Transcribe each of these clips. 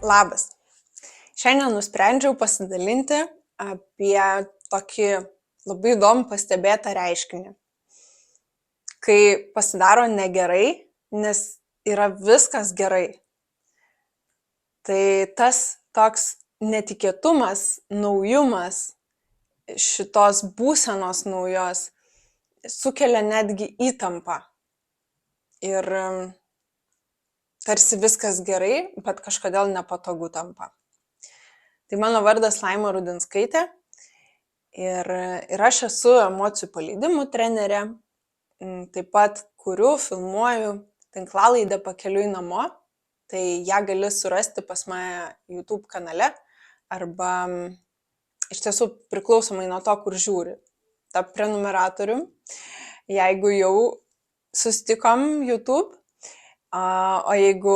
Labas. Šiandien nusprendžiau pasidalinti apie tokį labai įdomų pastebėtą reiškinį. Kai pasidaro negerai, nes yra viskas gerai. Tai tas toks netikėtumas, naujumas šitos būsenos naujos sukelia netgi įtampą. Ir tarsi viskas gerai, bet kažkodėl nepatogu tampa. Tai mano vardas Laima Rudinskaitė ir aš esu emocijų paleidimų trenerė, taip pat kuriu, filmuoju tinklalaidę Pakeliui namo, tai ją gali surasti pas mane YouTube kanale arba iš tiesų priklausomai nuo to, kur žiūri. Tap prenumeratorium, jeigu jau susitikom YouTube, o jeigu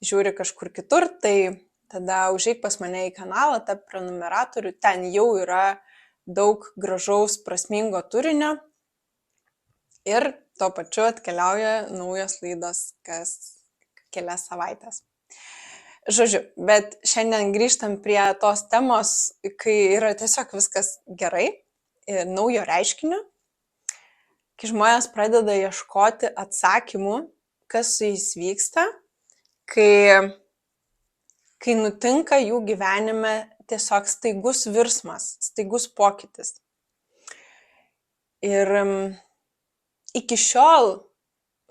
žiūri kažkur kitur, tai tada užeik pas mane į kanalą, tap prenumeratorių, ten jau yra daug gražaus, prasmingo turinio ir tuo pačiu atkeliauja naujos laidos kas kelias savaitės. Žodžiu, bet šiandien grįžtam prie tos temos, kai yra tiesiog viskas gerai ir naujo reiškinio, kai žmonės pradeda ieškoti atsakymų, kas su jais vyksta, kai nutinka jų gyvenime tiesiog staigus virsmas, staigus pokytis. Ir iki šiol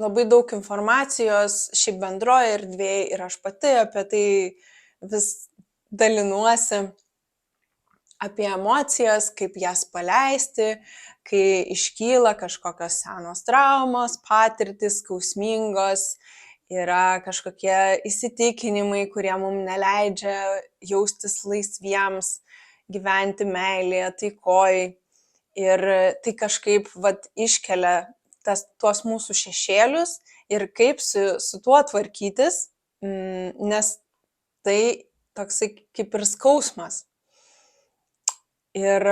labai daug informacijos šiaip bendroje erdvėje ir aš pati apie tai vis dalinuosi, apie emocijas, kaip jas paleisti, kai iškyla kažkokios senos traumos, patirtys skausmingos, yra kažkokie įsitikinimai, kurie mums neleidžia jaustis laisviems, gyventi meilėje, taikoj. Ir tai kažkaip iškelia tuos mūsų šešėlius ir kaip su tuo tvarkytis, nes tai toksai kaip ir skausmas. Ir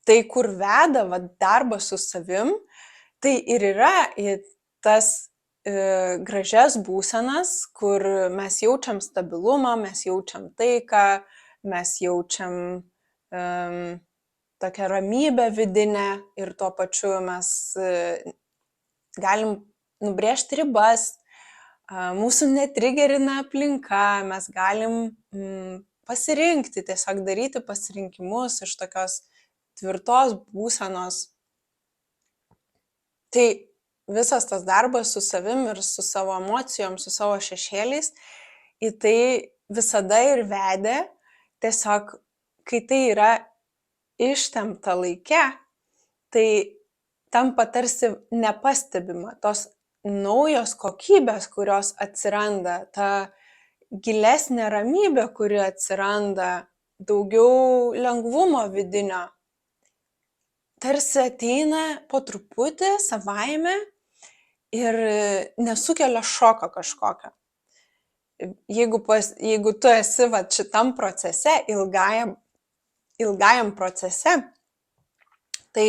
tai, kur veda darbas su savim, tai ir yra tas gražias būsenas, kur mes jaučiam stabilumą, mes jaučiam taiką, mes jaučiam tokią ramybę vidinę ir tuo pačiu mes galim nubrėžti ribas, mūsų netrigerina aplinka, mes galim pasirinkti, tiesiog daryti pasirinkimus iš tokios tvirtos būsenos. Tai visas tas darbas su savim ir su savo emocijom, su savo šešėliais, į tai visada ir vedė, tiesiog kai tai yra ištempta laike, tai tampa tarsi nepastebima, tos naujos kokybės, kurios atsiranda, ta gilesnė ramybė, kuri atsiranda, daugiau lengvumo vidinio, tarsi ateina po truputį savaime ir nesukelia šoko kažkokio. Jeigu tu esi šitam procese, ilgajam procese, tai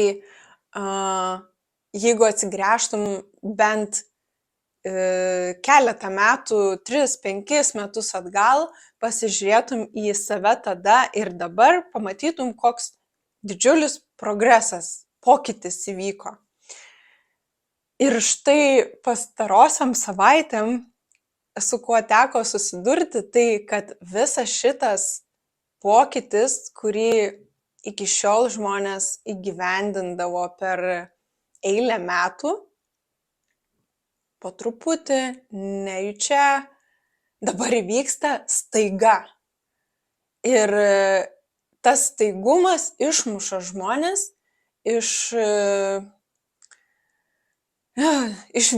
jeigu atsigręžtum bent keletą metų, 3-5 metus atgal, pasižiūrėtum į save tada ir dabar, pamatytum, koks didžiulis progresas, pokytis įvyko. Ir štai pastarosiam savaitėm, su kuo teko susidurti, tai kad visas šitas pokytis, kurį iki šiol žmonės įgyvendindavo per eilę metų, po truputį, nejučia, dabar įvyksta staiga. Ir tas staigumas išmuša žmonės iš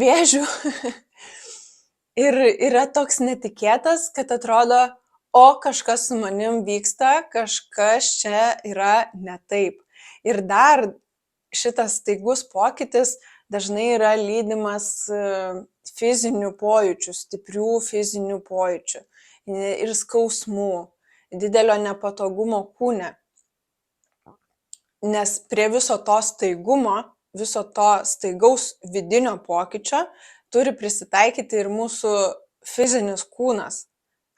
vėžių ir yra toks netikėtas, kad atrodo, kažkas su manim vyksta, kažkas čia yra ne taip. Ir dar šitas staigus pokytis dažnai yra lydimas fizinių pojūčių, stiprių fizinių pojūčių ir skausmų, didelio nepatogumo kūne. Nes prie viso to staigumo, viso to staigaus vidinio pokyčio turi prisitaikyti ir mūsų fizinis kūnas.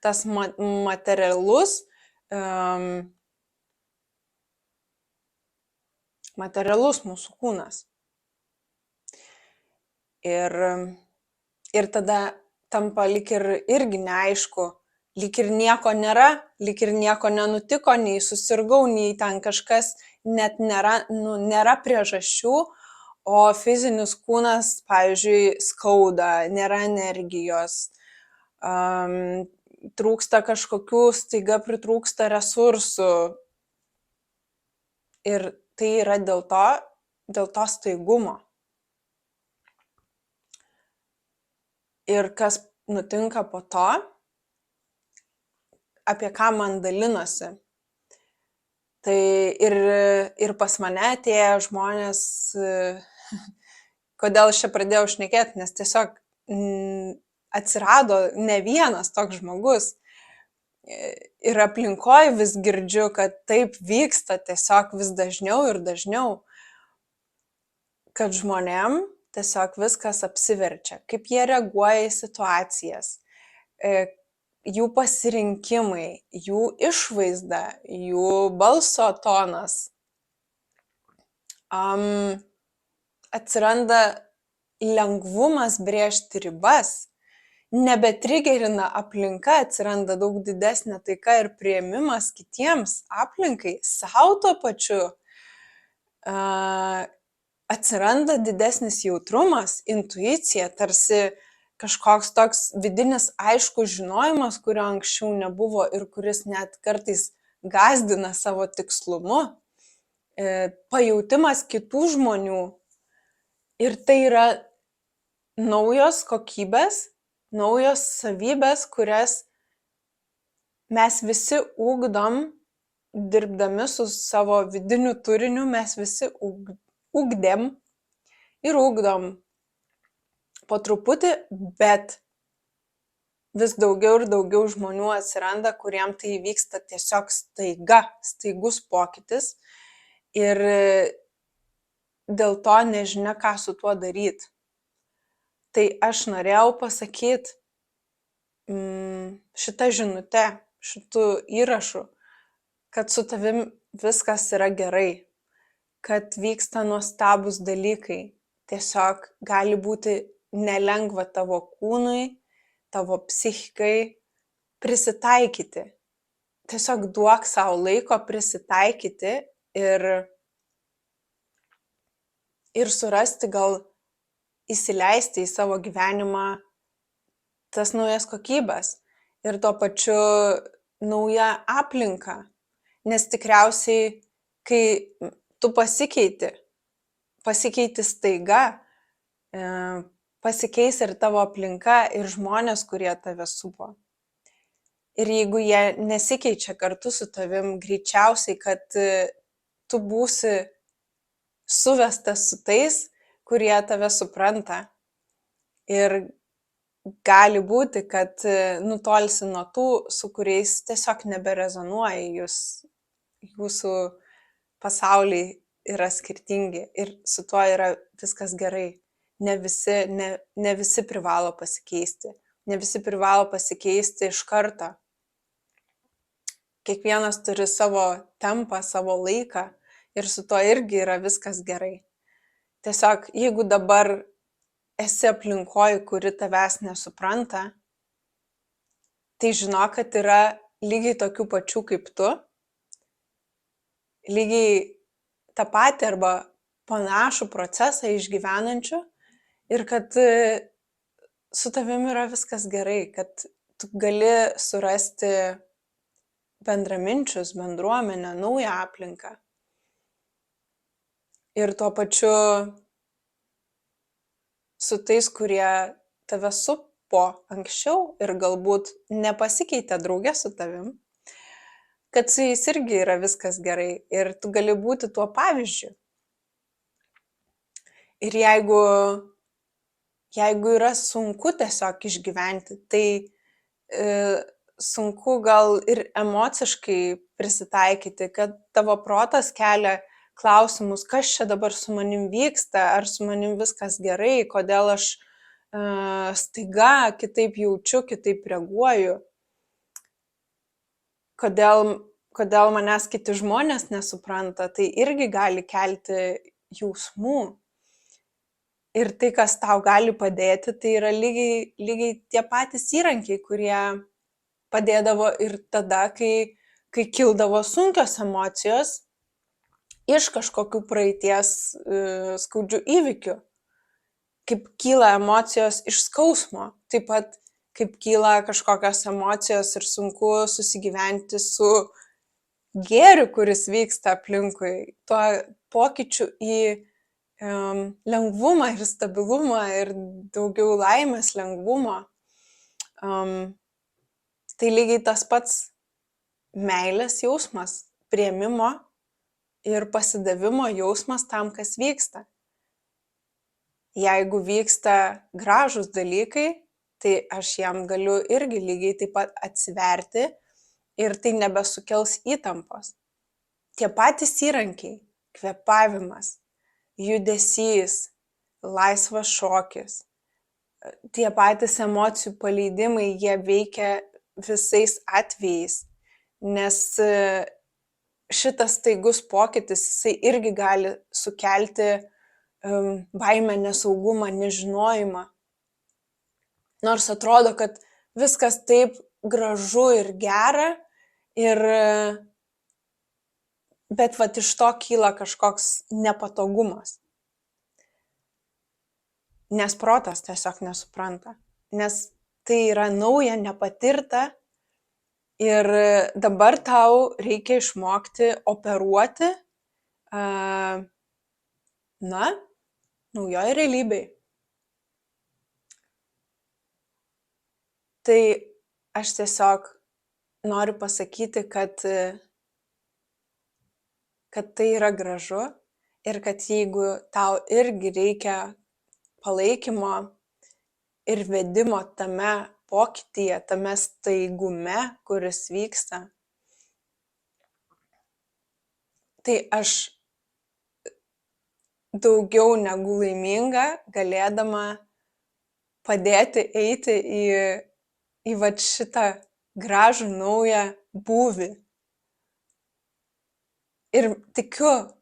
tas materialus mūsų kūnas. Ir tada tampa lyg ir irgi neaišku, lyg ir nieko nėra, lyg ir nieko nenutiko, nei susirgau, nei ten kažkas, net nėra priežasčių, o fizinis kūnas, pavyzdžiui, skauda, nėra energijos, trūksta kažkokių, staiga pritrūksta resursų. Ir tai yra dėl to staigumo. Ir kas nutinka po to, apie ką man dalinosi. Tai ir pas mane atėjo žmonės, kodėl aš čia pradėjau šnekėti, nes tiesiog atsirado ne vienas toks žmogus. Ir aplinkoje vis girdžiu, kad taip vyksta tiesiog vis dažniau ir dažniau, kad žmonėm tiesiog viskas apsiverčia, kaip jie reaguoja į situacijas, jų pasirinkimai, jų išvaizda, jų balso tonas. Atsiranda lengvumas brėžti ribas, nebetrigerina aplinka, atsiranda daug didesnė taika ir priėmimas kitiems, aplinkai, sau tuo pačiu. Atsiranda didesnis jautrumas, intuicija, tarsi kažkoks toks vidinis aiškus žinojimas, kurio anksčiau nebuvo ir kuris net kartais gąsdina savo tikslumu, pajautimas kitų žmonių. Ir tai yra naujos kokybės, naujos savybės, kurias mes visi ugdom, dirbdami su savo vidiniu turiniu, mes visi ugdėm ir ugdom po truputį, bet vis daugiau ir daugiau žmonių atsiranda, kuriem tai vyksta tiesiog staigus pokytis ir dėl to nežinia, ką su tuo daryti. Tai aš norėjau pasakyti šitą žinutę, šitų įrašų, kad su tavim viskas yra gerai, kad vyksta nuostabūs dalykai. Tiesiog gali būti nelengva tavo kūnui, tavo psichikai prisitaikyti. Tiesiog duok savo laiko prisitaikyti ir surasti, gal įsileisti į savo gyvenimą tas naujas kokybės ir tuo pačiu naują aplinką. Nes tikriausiai, kai tu pasikeiti staiga, pasikeis ir tavo aplinka ir žmonės, kurie tave supo. Ir jeigu jie nesikeičia kartu su tavim, greičiausiai, kad tu būsi suvestas su tais, kurie tave supranta. Ir gali būti, kad nutolsi nuo tų, su kuriais tiesiog neberezonuoja, jūsų pasauliai yra skirtingi ir su tuo yra viskas gerai. Ne visi privalo pasikeisti. Ne visi privalo pasikeisti iš karto. Kiekvienas turi savo tempą, savo laiką ir su tuo irgi yra viskas gerai. Tiesiog, jeigu dabar esi aplinkoj, kuri tavęs nesupranta, tai žinok, kad yra lygiai tokių pačių kaip tu, lygiai tą patį arba panašų procesą išgyvenančių ir kad su tavim yra viskas gerai, kad tu gali surasti bendraminčius, bendruomenę, naują aplinką. Ir tuo pačiu su tais, kurie tave supo anksčiau ir galbūt nepasikeitė drauge su tavim, kad su jais irgi yra viskas gerai ir tu gali būti tuo pavyzdžiu. Ir jeigu yra sunku tiesiog išgyventi, tai sunku gal ir emociškai prisitaikyti, kad tavo protas kelia klausimus, kas čia dabar su manim vyksta, ar su manim viskas gerai, kodėl aš staiga kitaip jaučiu, kitaip reaguoju. kodėl manęs kiti žmonės nesupranta, tai irgi gali kelti jausmų. Ir tai, kas tau gali padėti, tai yra lygiai tie patys įrankiai, kurie padėdavo ir tada, kai kildavo sunkios emocijos iš kažkokių praeities skaudžių įvykių. Kaip kyla emocijos iš skausmo, taip pat kaip kyla kažkokios emocijos ir sunku susigyventi su gėriu, kuris vyksta aplinkui, tuo pokyčiu į lengvumą ir stabilumą ir daugiau laimės, lengvumo. Tai lygiai tas pats meilės jausmas, priėmimo ir pasidavimo jausmas tam, kas vyksta. Jeigu vyksta gražūs dalykai, tai aš jam galiu irgi lygiai taip pat atsiverti ir tai nebesukels įtampos. Tie patys įrankiai, kvėpavimas, judesys, laisvas šokis, tie patys emocijų paleidimai, jie veikia visais atvejais, nes šitas staigus pokytis, jisai irgi gali sukelti baimę, nesaugumą, nežinojimą. Nors atrodo, kad viskas taip gražu ir gera, bet vat iš to kyla kažkoks nepatogumas. Nes protas tiesiog nesupranta, nes tai yra nauja, nepatirta ir dabar tau reikia išmokti operuoti, naujoj realybėj. Tai aš tiesiog noriu pasakyti, kad tai yra gražu ir kad jeigu tau irgi reikia palaikymo ir vedimo tame pokytyje, tame staigume, kuris vyksta, tai aš daugiau negu laiminga galėdama padėti eiti į vat šitą gražų naują būvį. Ir tikiu,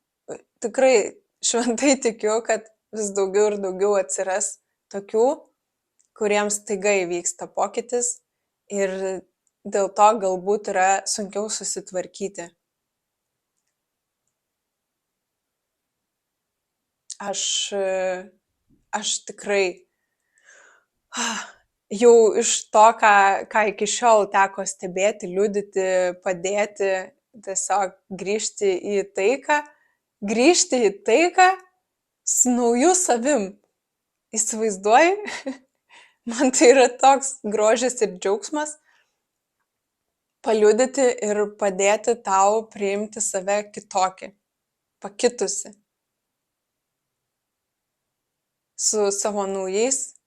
tikrai šventai tikiu, kad vis daugiau ir daugiau atsiras tokių, kuriems staiga įvyksta pokytis ir dėl to galbūt yra sunkiau susitvarkyti. Aš tikrai jau iš to, ką iki šiol teko stebėti, liudyti, padėti, tiesiog grįžti į taiką su nauju savim. Įsivaizduoji? Man tai yra toks grožis ir džiaugsmas paliudyti ir padėti tau priimti save kitokį, pakitusi, su savo naujais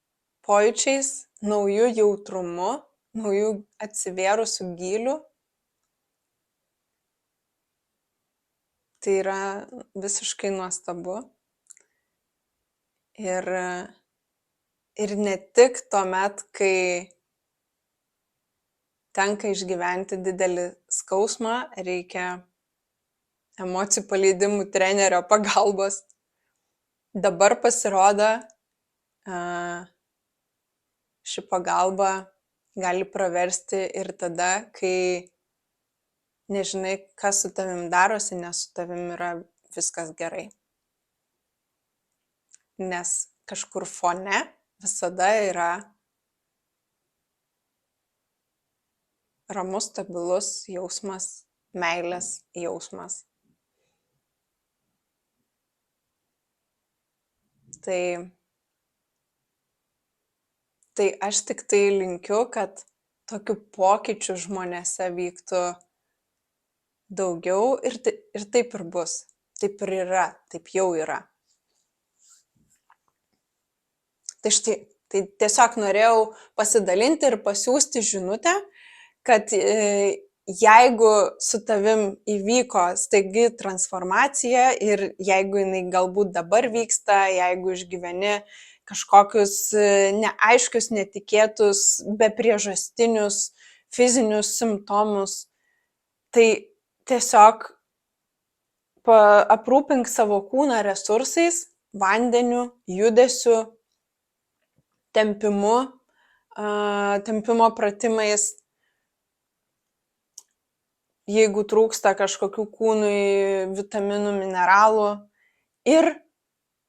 pojūčiais, nauju jautrumu, nauju atsivėrusiu gyliu. Tai yra visiškai nuostabu. Ir ne tik tuomet, kai tenka išgyventi didelį skausmą, reikia emocijų paleidimų trenerio pagalbos. Dabar pasirodo, ši pagalba gali praversti ir tada, kai nežinai, kas su tavim darosi, nes su tavim yra viskas gerai. Nes kažkur fone visada yra ramus, stabilus jausmas, meilės jausmas. Tai aš tik tai linkiu, kad tokių pokyčių žmonėse vyktų daugiau ir taip ir bus. Taip ir yra, taip jau yra. Tai štai, tai tiesiog norėjau pasidalinti ir pasiųsti žinutę, kad jeigu su tavim įvyko staigi transformacija ir jeigu jinai galbūt dabar vyksta, jeigu išgyveni kažkokius neaiškius, netikėtus, bepriežastinius fizinius simptomus, Tai tiesiog aprūpink savo kūną resursais, vandeniu, judesiu, tempimu, tempimo pratimais. Jeigu trūksta kažkokių kūnui vitaminų, mineralų ir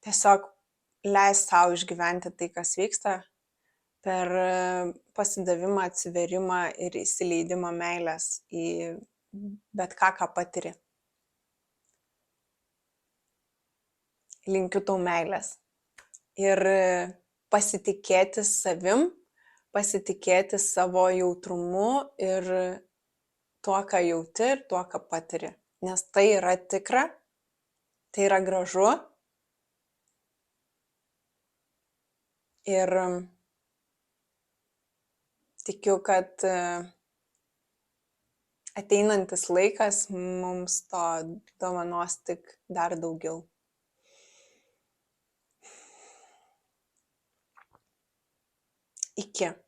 tiesiog leis sau išgyventi tai, kas vyksta per pasidavimą, atsiverimą ir įsileidimą meilės į bet ką, ką patiri. Linkiu tau meilės. Ir pasitikėti savim, pasitikėti savo jautrumu ir tuo, ką jauti ir tuo, ką patiri. Nes tai yra tikra, tai yra gražu. Ir tikiu, kad ateinantis laikas mums to dovanos tik dar daugiau. Iki.